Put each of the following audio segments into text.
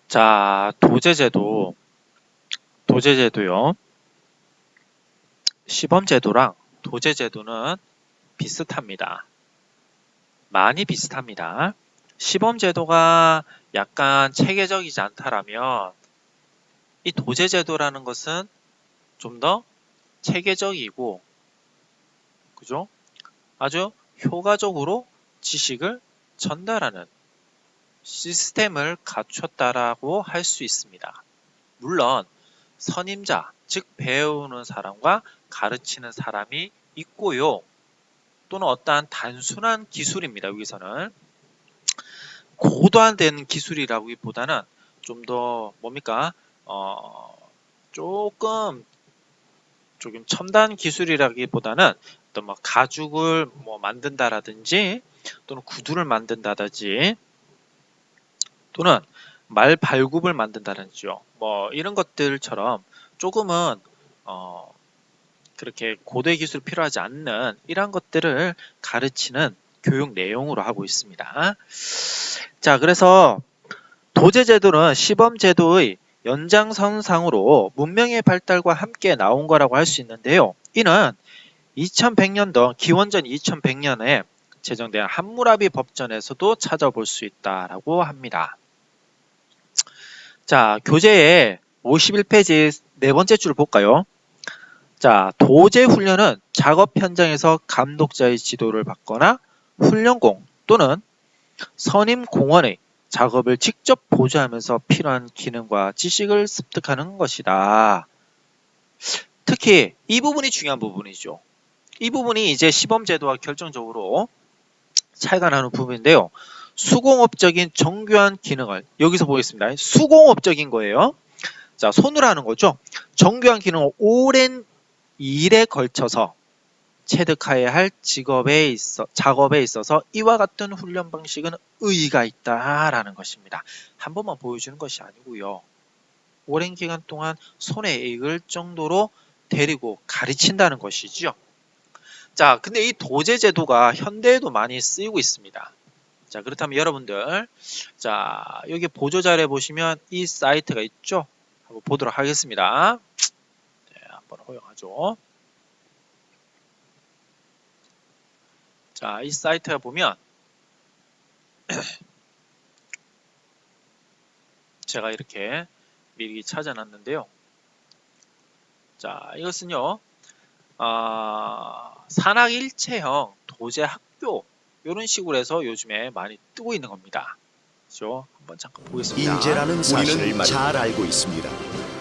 자, 도제제도요. 시범제도랑 도제제도는 비슷합니다. 많이 비슷합니다. 시범제도가 약간 체계적이지 않다라면 이 도제제도라는 것은 좀 더 체계적이고, 그죠? 아주 효과적으로 지식을 전달하는 시스템을 갖췄다라고 할 수 있습니다. 물론 선임자, 즉 배우는 사람과 가르치는 사람이 있고요. 또는 어떠한 단순한 기술입니다. 여기서는 고도화된 기술이라기보다는 좀 더 뭡니까? 조금 첨단 기술이라기보다는 어떤 뭐 가죽을 뭐 만든다라든지 또는 구두를 만든다든지 또는 말 발굽을 만든다든지요. 뭐 이런 것들처럼 조금은 그렇게 고도의 기술이 필요하지 않는 이러한 것들을 가르치는 교육 내용으로 하고 있습니다. 자, 그래서 도제제도는 시범제도의 연장선상으로 문명의 발달과 함께 나온 거라고 할 수 있는데요. 이는 2100년도 기원전 2100년에 제정된 함무라비 법전에서도 찾아볼 수 있다라고 합니다. 자, 교재의 51페이지 네 번째 줄을 볼까요? 자, 도제 훈련은 작업 현장에서 감독자의 지도를 받거나 훈련공 또는 선임 공원의 작업을 직접 보조하면서 필요한 기능과 지식을 습득하는 것이다. 특히 이 부분이 중요한 부분이죠. 이 부분이 이제 시범제도와 결정적으로 차이가 나는 부분인데요. 수공업적인 정교한 기능을 여기서 보겠습니다. 수공업적인 거예요. 자, 손으로 하는 거죠. 정교한 기능을 오랜 일에 걸쳐서 체득해야 할 작업에 있어서 이와 같은 훈련 방식은 의의가 있다라는 것입니다. 한 번만 보여주는 것이 아니고요. 오랜 기간 동안 손에 익을 정도로 데리고 가르친다는 것이죠. 자, 근데 이 도제제도가 현대에도 많이 쓰이고 있습니다. 자, 그렇다면 여러분들, 자, 여기 보조자료에 보시면 이 사이트가 있죠? 한번 보도록 하겠습니다. 네, 한번 허용하죠. 자, 이 사이트에 보면 제가 이렇게 미리 찾아놨는데요. 자, 이것은요, 산학일체형 도제학교 이런 식으로 해서 요즘에 많이 뜨고 있는 겁니다. 그렇죠? 한번 잠깐 보겠습니다. 인재라는 사실을 잘 알고 있습니다.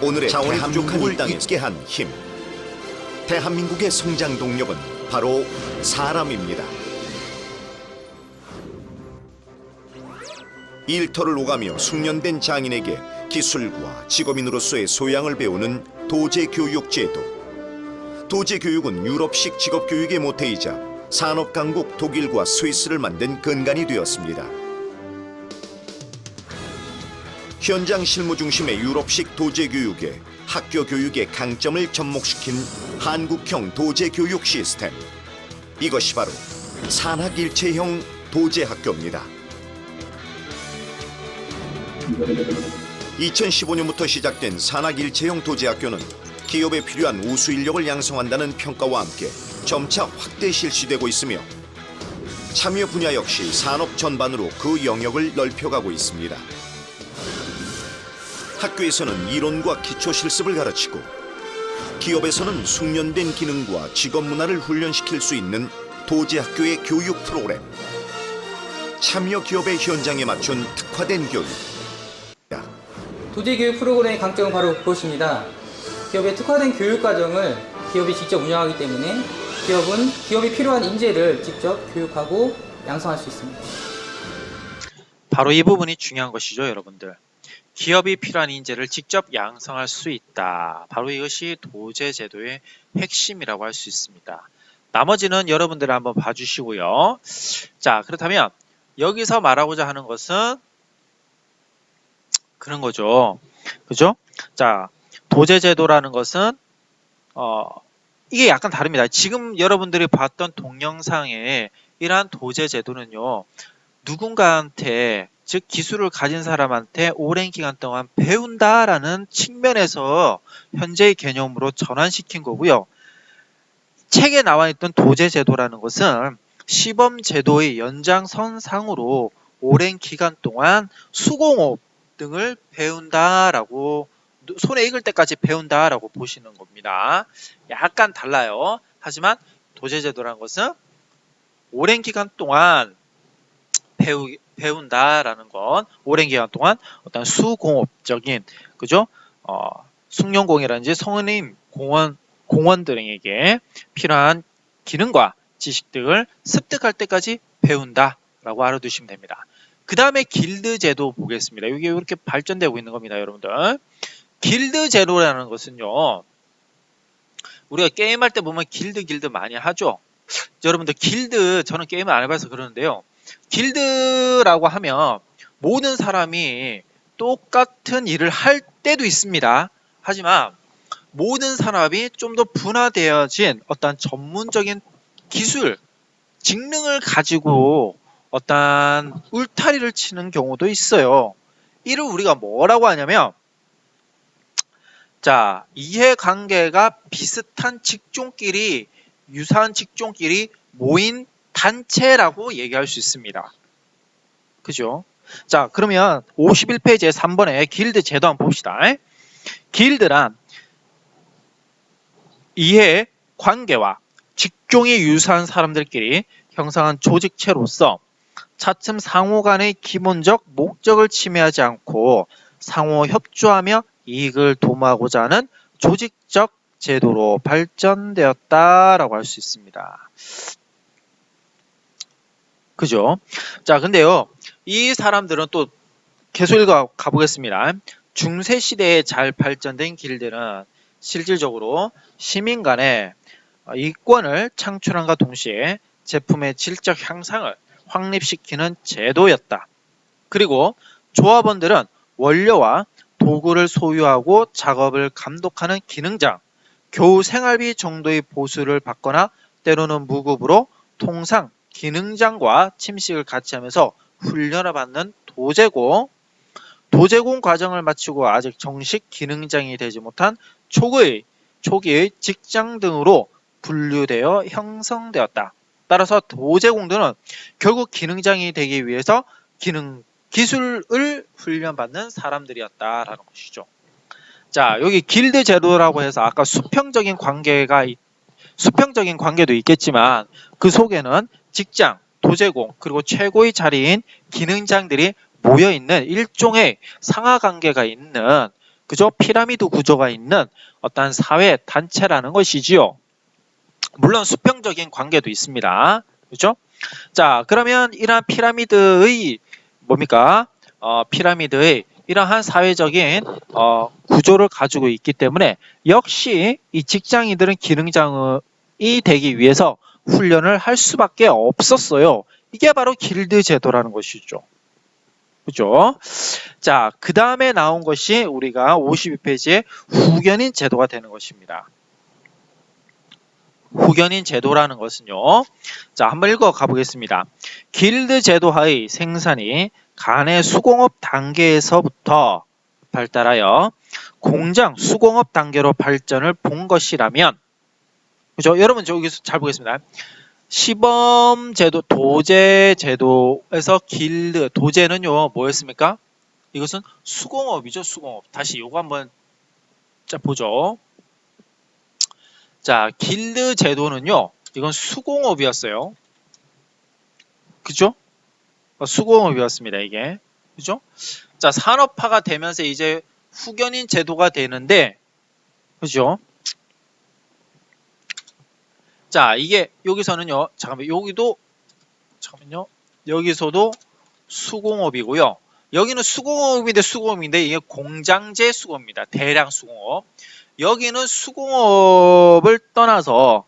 오늘의 자원이 부족한 이 땅에 있게 한 힘. 대한민국의 성장 동력은 바로 사람입니다. 일터를 오가며 숙련된 장인에게 기술과 직업인으로서의 소양을 배우는 도제교육제도. 도제교육은 유럽식 직업교육의 모태이자 산업강국 독일과 스위스를 만든 근간이 되었습니다. 현장 실무 중심의 유럽식 도제교육에 학교 교육의 강점을 접목시킨 한국형 도제교육 시스템. 이것이 바로 산학일체형 도제학교입니다. 2015년부터 시작된 산학일체형 도제학교는 기업에 필요한 우수 인력을 양성한다는 평가와 함께 점차 확대 실시되고 있으며 참여 분야 역시 산업 전반으로 그 영역을 넓혀가고 있습니다. 학교에서는 이론과 기초 실습을 가르치고 기업에서는 숙련된 기능과 직업 문화를 훈련시킬 수 있는 도제학교의 교육 프로그램. 참여 기업의 현장에 맞춘 특화된 교육. 도제교육 프로그램의 강점은 바로 그것입니다. 기업의 특화된 교육 과정을 기업이 직접 운영하기 때문에 기업은 기업이 필요한 인재를 직접 교육하고 양성할 수 있습니다. 바로 이 부분이 중요한 것이죠, 여러분들. 기업이 필요한 인재를 직접 양성할 수 있다. 바로 이것이 도제제도의 핵심이라고 할 수 있습니다. 나머지는 여러분들 한번 봐주시고요. 자, 그렇다면 여기서 말하고자 하는 것은 그런 거죠. 그죠? 자, 도제제도라는 것은 이게 약간 다릅니다. 지금 여러분들이 봤던 동영상에 이러한 도제제도는요, 누군가한테 즉 기술을 가진 사람한테 오랜 기간 동안 배운다라는 측면에서 현재의 개념으로 전환시킨 거고요. 책에 나와 있던 도제제도라는 것은 시범제도의 연장선상으로 오랜 기간 동안 수공업 등을 배운다라고, 손에 익을 때까지 배운다라고 보시는 겁니다. 약간 달라요. 하지만 도제제도라는 것은 오랜 기간 동안 배운다라는 건 오랜 기간 동안 어떤 수공업적인, 그죠? 숙련공이라든지 성인 공원들에게 필요한 기능과 지식 등을 습득할 때까지 배운다라고 알아두시면 됩니다. 그 다음에 길드 제도 보겠습니다. 이게 이렇게 발전되고 있는 겁니다, 여러분들. 길드 제도라는 것은요, 우리가 게임할 때 보면 길드 많이 하죠. 여러분들 길드, 저는 게임을 안 해봐서 그러는데요. 길드라고 하면 모든 사람이 똑같은 일을 할 때도 있습니다. 하지만 모든 사람이 좀 더 분화되어진 어떤 전문적인 기술, 직능을 가지고 어떤 울타리를 치는 경우도 있어요. 이를 우리가 뭐라고 하냐면, 자, 이해관계가 비슷한 직종끼리, 유사한 직종끼리 모인 단체라고 얘기할 수 있습니다. 그죠? 자, 그러면 51페이지에 3번에 길드 제도 한번 봅시다. 길드란 이해 관계와 직종이 유사한 사람들끼리 형성한 조직체로서 차츰 상호 간의 기본적 목적을 침해하지 않고 상호 협조하며 이익을 도모하고자 하는 조직적 제도로 발전되었다라고 할 수 있습니다. 그죠? 자, 근데요, 이 사람들은 또 계속 읽어 가보겠습니다. 중세 시대에 잘 발전된 길드는 실질적으로 시민 간의 이권을 창출함과 동시에 제품의 질적 향상을 확립시키는 제도였다. 그리고 조합원들은 원료와 도구를 소유하고 작업을 감독하는 기능장, 교우 생활비 정도의 보수를 받거나 때로는 무급으로 통상 기능장과 침식을 같이 하면서 훈련을 받는 도제공 과정을 마치고 아직 정식 기능장이 되지 못한 초기의 직장 등으로 분류되어 형성되었다. 따라서 도제공들은 결국 기능장이 되기 위해서 기술을 훈련받는 사람들이었다라는 것이죠. 자, 여기 길드 제도라고 해서 아까 수평적인 관계도 있겠지만 그 속에는 직장, 도제공, 그리고 최고의 자리인 기능장들이 모여있는 일종의 상하관계가 있는, 그죠? 피라미드 구조가 있는 어떤 사회 단체라는 것이지요. 물론 수평적인 관계도 있습니다. 그죠? 자, 그러면 이러한 피라미드의 피라미드의 이러한 사회적인 구조를 가지고 있기 때문에 역시 이 직장인들은 기능장이 되기 위해서 훈련을 할 수밖에 없었어요. 이게 바로 길드 제도라는 것이죠. 그죠? 자, 그 다음에 나온 것이 우리가 52페이지에 후견인 제도가 되는 것입니다. 후견인 제도라는 것은요. 자, 한번 읽어 가보겠습니다. 길드 제도하의 생산이 간의 수공업 단계에서부터 발달하여 공장 수공업 단계로 발전을 본 것이라면, 그죠? 여러분 여기서 잘 보겠습니다. 시범 제도, 도제 제도에서 길드, 도제는요, 뭐였습니까? 이것은 수공업이죠, 수공업. 다시 요거 한번 자 보죠. 자, 길드 제도는요, 이건 수공업이었어요. 그죠? 수공업이었습니다, 이게. 그죠? 자, 산업화가 되면서 이제 후견인 제도가 되는데, 그죠? 자, 이게 여기서는요, 잠깐만요. 여기서도 수공업이고요. 여기는 수공업인데 이게 공장제 수공업입니다. 대량 수공업. 여기는 수공업을 떠나서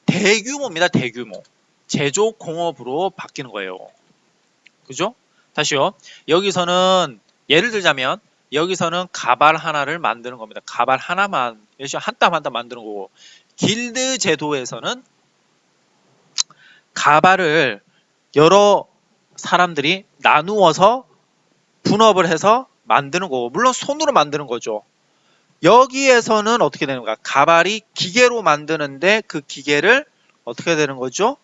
대규모입니다. 대규모. 제조공업으로 바뀌는 거예요. 그죠? 다시요. 여기서는 예를 들자면 여기서는 가발 하나를 만드는 겁니다. 가발 하나만 한 땀 한 땀 만드는 거고, 길드 제도에서는 가발을 여러 사람들이 나누어서 분업을 해서 만드는 거고, 물론 손으로 만드는 거죠. 여기에서는 어떻게 되는 거야? 가발이 기계로 만드는데 그 기계를 어떻게 되는 거죠?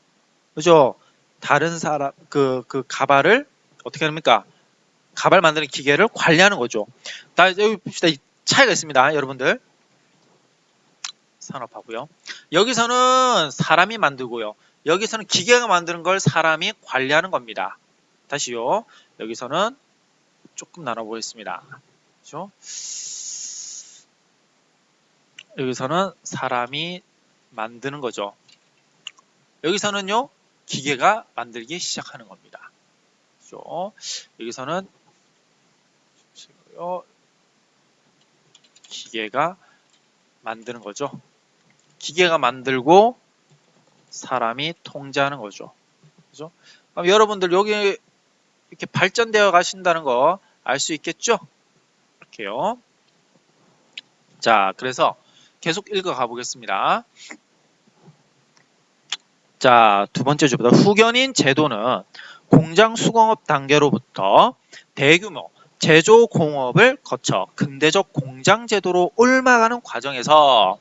그죠? 다른 사람 그 가발을 어떻게 합니까? 가발 만드는 기계를 관리하는 거죠. 다 여기 봅시다. 이 차이가 있습니다, 여러분들. 산업하고요. 여기서는 사람이 만들고요. 여기서는 기계가 만드는 걸 사람이 관리하는 겁니다. 다시요. 여기서는 조금 나눠보겠습니다. 그렇죠? 여기서는 사람이 만드는 거죠. 여기서는요, 기계가 만들기 시작하는 겁니다. 그렇죠? 여기서는 기계가 만드는 거죠. 기계가 만들고 사람이 통제하는 거죠. 그죠? 그럼 여러분들 여기 이렇게 발전되어 가신다는 거 알 수 있겠죠? 이렇게요. 자, 그래서 계속 읽어가 보겠습니다. 자, 두 번째 주보다 후견인 제도는 공장 수공업 단계로부터 대규모 제조 공업을 거쳐 근대적 공장 제도로 옮아가는 과정에서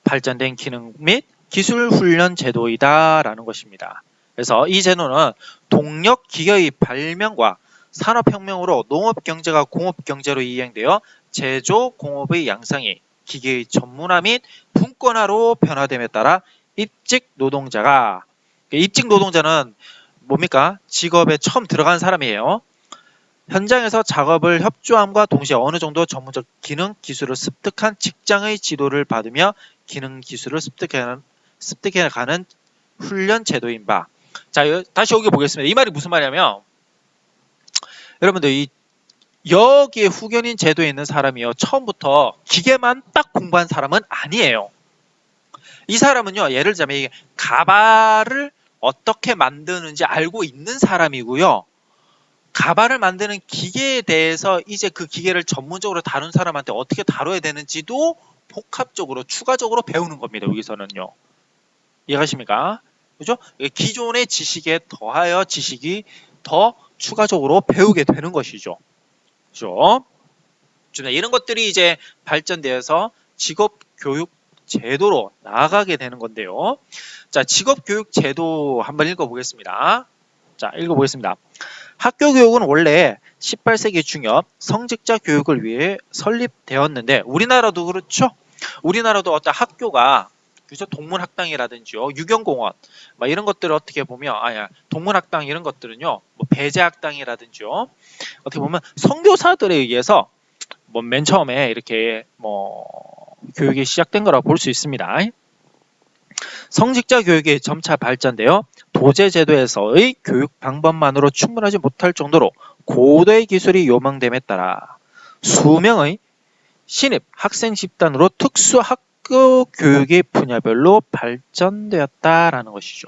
발전된 기능 및 기술 훈련 제도이다라는 것입니다. 그래서 이 제도는 동력 기계의 발명과 산업혁명으로 농업 경제가 공업 경제로 이행되어 제조 공업의 양상이 기계의 전문화 및 분권화로 변화됨에 따라 입직 노동자는 뭡니까? 직업에 처음 들어간 사람이에요. 현장에서 작업을 협조함과 동시에 어느 정도 전문적 기능 기술을 습득한 직장의 지도를 받으며 기능 기술을 습득해가는 훈련 제도인 바. 자, 다시 여기 보겠습니다. 이 말이 무슨 말이냐면, 여러분들 여기에 후견인 제도에 있는 사람이요, 처음부터 기계만 딱 공부한 사람은 아니에요. 이 사람은요, 예를 들자면 이게 가발을 어떻게 만드는지 알고 있는 사람이고요. 가발을 만드는 기계에 대해서 이제 그 기계를 전문적으로 다룬 사람한테 어떻게 다뤄야 되는지도 복합적으로 추가적으로 배우는 겁니다. 여기서는요. 이해가십니까? 그죠? 기존의 지식에 더하여 지식이 더 추가적으로 배우게 되는 것이죠. 그죠? 이런 것들이 이제 발전되어서 직업교육 제도로 나아가게 되는 건데요. 자, 직업교육 제도 한번 읽어보겠습니다. 자, 읽어보겠습니다. 학교 교육은 원래 18세기 중엽 성직자 교육을 위해 설립되었는데, 우리나라도 그렇죠? 우리나라도 어떤 학교가, 그죠? 동문학당이라든지요, 유경공원, 막 이런 것들을 어떻게 보면, 동문학당 이런 것들은요, 뭐 배제학당이라든지요, 어떻게 보면 선교사들에 의해서 뭐 맨 처음에 이렇게 교육이 시작된 거라고 볼 수 있습니다. 성직자 교육이 점차 발전되어 도제제도에서의 교육 방법만으로 충분하지 못할 정도로 고도의 기술이 요망됨에 따라 수명의 신입 학생 집단으로 특수 학교 교육의 분야별로 발전되었다라는 것이죠.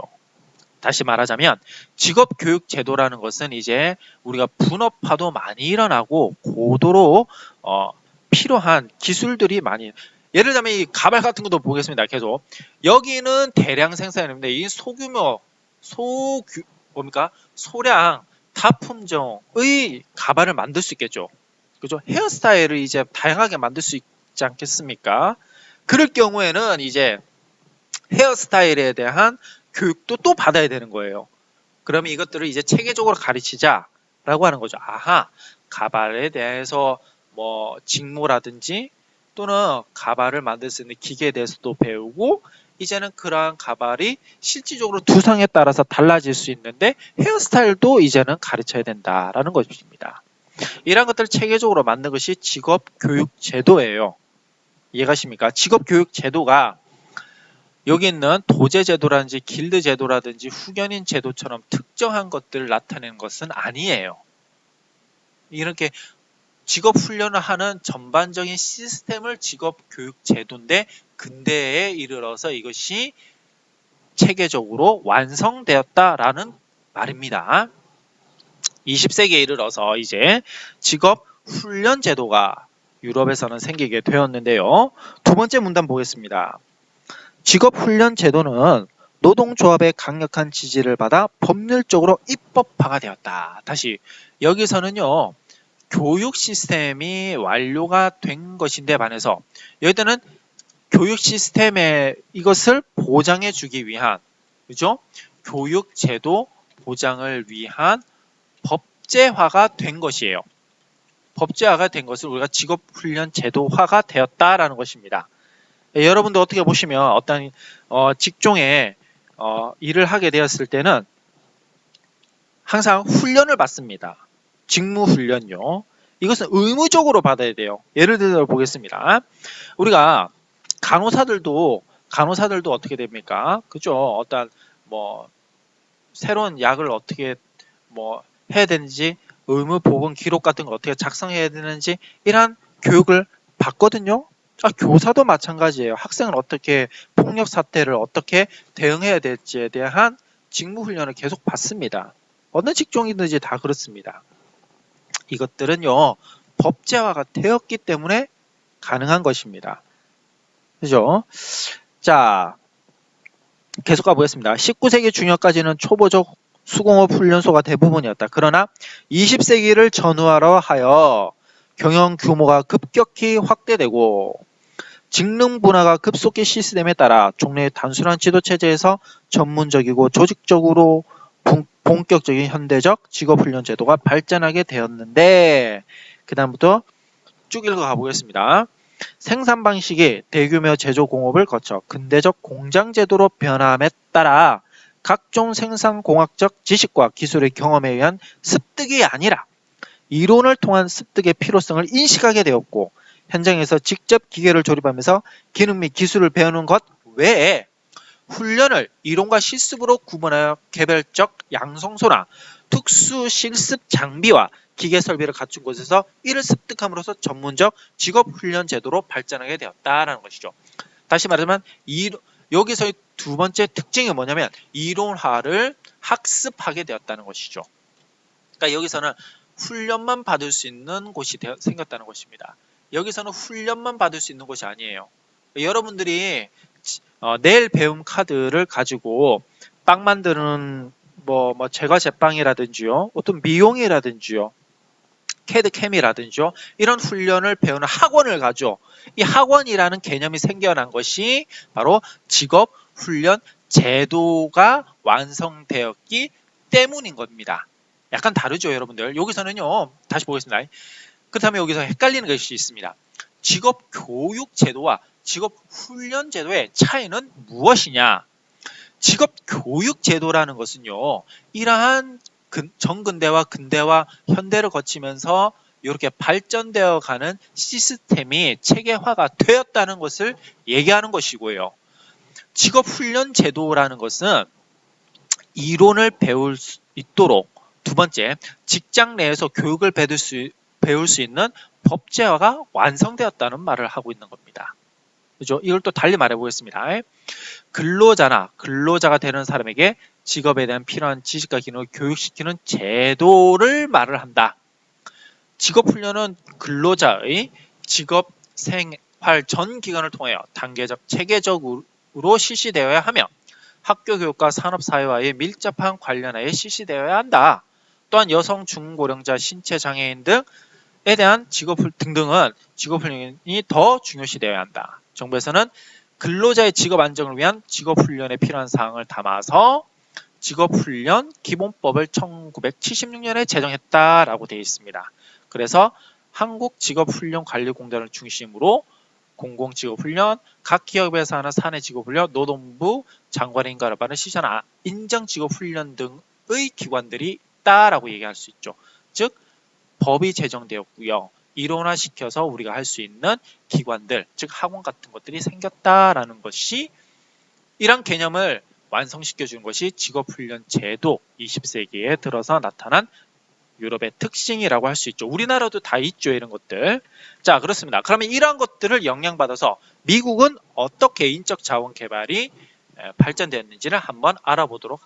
다시 말하자면 직업교육 제도라는 것은 이제 우리가 분업화도 많이 일어나고 고도로 필요한 기술들이 많이, 예를 들면 이 가발 같은 것도 보겠습니다. 계속 여기는 대량 생산인데 이 소규모 소량 다품종의 가발을 만들 수 있겠죠. 그죠? 헤어스타일을 이제 다양하게 만들 수 있지 않겠습니까? 그럴 경우에는 이제 헤어스타일에 대한 교육도 또 받아야 되는 거예요. 그러면 이것들을 이제 체계적으로 가르치자라고 하는 거죠. 아하, 가발에 대해서 뭐 직모라든지 또는 가발을 만들 수 있는 기계에 대해서도 배우고, 이제는 그러한 가발이 실질적으로 두상에 따라서 달라질 수 있는데 헤어스타일도 이제는 가르쳐야 된다라는 것입니다. 이런 것들을 체계적으로 만든 것이 직업교육제도예요. 이해가십니까? 직업교육제도가 여기 있는 도제제도라든지 길드제도라든지 후견인 제도처럼 특정한 것들을 나타내는 것은 아니에요. 이렇게 직업훈련을 하는 전반적인 시스템을 직업교육제도인데, 근대에 이르러서 이것이 체계적으로 완성되었다라는 말입니다. 20세기에 이르러서 이제 직업훈련제도가 유럽에서는 생기게 되었는데요. 두 번째 문단 보겠습니다. 직업훈련제도는 노동조합의 강력한 지지를 받아 법률적으로 입법화가 되었다. 다시 여기서는요, 교육 시스템이 완료가 된 것인데 반해서 여기서는 교육 시스템에 이것을 보장해 주기 위한, 그죠? 교육 제도 보장을 위한 법제화가 된 것이에요. 법제화가 된 것을 우리가 직업훈련 제도화가 되었다라는 것입니다. 여러분도 어떻게 보시면 어떤 직종에 일을 하게 되었을 때는 항상 훈련을 받습니다. 직무훈련요. 이것은 의무적으로 받아야 돼요. 예를 들어 보겠습니다. 우리가 간호사들도 어떻게 됩니까? 그죠? 어떤 뭐 새로운 약을 어떻게 뭐 해야 되는지, 의무 보건 기록 같은 거 어떻게 작성해야 되는지 이러한 교육을 받거든요. 교사도 마찬가지예요. 학생을 어떻게, 폭력 사태를 어떻게 대응해야 될지에 대한 직무 훈련을 계속 받습니다. 어느 직종이든지 다 그렇습니다. 이것들은요, 법제화가 되었기 때문에 가능한 것입니다. 그죠? 자, 계속 가보겠습니다. 19세기 중엽까지는 초보적 수공업 훈련소가 대부분이었다. 그러나 20세기를 전후하러 하여 경영 규모가 급격히 확대되고 직능 분화가 급속히 시스템에 따라 종래의 단순한 지도 체제에서 전문적이고 조직적으로 본격적인 현대적 직업훈련 제도가 발전하게 되었는데, 그 다음부터 쭉 읽어가 보겠습니다. 생산 방식이 대규모 제조 공업을 거쳐 근대적 공장 제도로 변함에 따라 각종 생산공학적 지식과 기술의 경험에 의한 습득이 아니라 이론을 통한 습득의 필요성을 인식하게 되었고, 현장에서 직접 기계를 조립하면서 기능 및 기술을 배우는 것 외에 훈련을 이론과 실습으로 구분하여 개별적 양성소나 특수 실습 장비와 기계 설비를 갖춘 곳에서 이를 습득함으로써 전문적 직업훈련 제도로 발전하게 되었다라는 것이죠. 다시 말하자면 여기서의 두 번째 특징이 뭐냐면 이론화를 학습하게 되었다는 것이죠. 그러니까 여기서는 훈련만 받을 수 있는 곳이 생겼다는 것입니다. 여기서는 훈련만 받을 수 있는 곳이 아니에요. 여러분들이 내일 배움 카드를 가지고 빵 만드는 뭐 제과 제빵이라든지요, 어떤 미용이라든지요, 캐드캠이라든지요, 이런 훈련을 배우는 학원을 가죠. 이 학원이라는 개념이 생겨난 것이 바로 직업훈련 제도가 완성되었기 때문인 겁니다. 약간 다르죠, 여러분들. 여기서는요, 다시 보겠습니다. 그렇다면 여기서 헷갈리는 것이 있습니다. 직업교육 제도와 직업훈련 제도의 차이는 무엇이냐? 직업교육 제도라는 것은요, 이러한 정근대와 근대와 현대를 거치면서 이렇게 발전되어 가는 시스템이 체계화가 되었다는 것을 얘기하는 것이고요. 직업훈련 제도라는 것은 이론을 배울 수 있도록, 두 번째, 직장 내에서 교육을 배울 수 있는 법제화가 완성되었다는 말을 하고 있는 겁니다. 그죠? 이걸 또 달리 말해 보겠습니다. 근로자가 되는 사람에게 직업에 대한 필요한 지식과 기능을 교육시키는 제도를 말을 한다. 직업훈련은 근로자의 직업 생활 전 기간을 통하여 단계적, 체계적으로 실시되어야 하며 학교 교육과 산업사회와의 밀접한 관련하에 실시되어야 한다. 또한 여성, 중고령자, 신체장애인 등에 대한 등등은 직업훈련이 더 중요시되어야 한다. 정부에서는 근로자의 직업 안정을 위한 직업훈련에 필요한 사항을 담아서 직업훈련 기본법을 1976년에 제정했다라고 되어 있습니다. 그래서 한국직업훈련관리공단을 중심으로 공공직업훈련, 각 기업에서 하는 사내직업훈련, 노동부 장관의 인가를 받은 시장 인정직업훈련 등의 기관들이 있다라고 얘기할 수 있죠. 즉 법이 제정되었고요. 이론화시켜서 우리가 할 수 있는 기관들, 즉 학원 같은 것들이 생겼다라는 것이, 이런 개념을 완성시켜주는 것이 직업훈련 제도, 20세기에 들어서 나타난 유럽의 특징이라고 할 수 있죠. 우리나라도 다 있죠, 이런 것들. 자, 그렇습니다. 그러면 이러한 것들을 영향받아서 미국은 어떻게 인적 자원 개발이 발전되었는지를 한번 알아보도록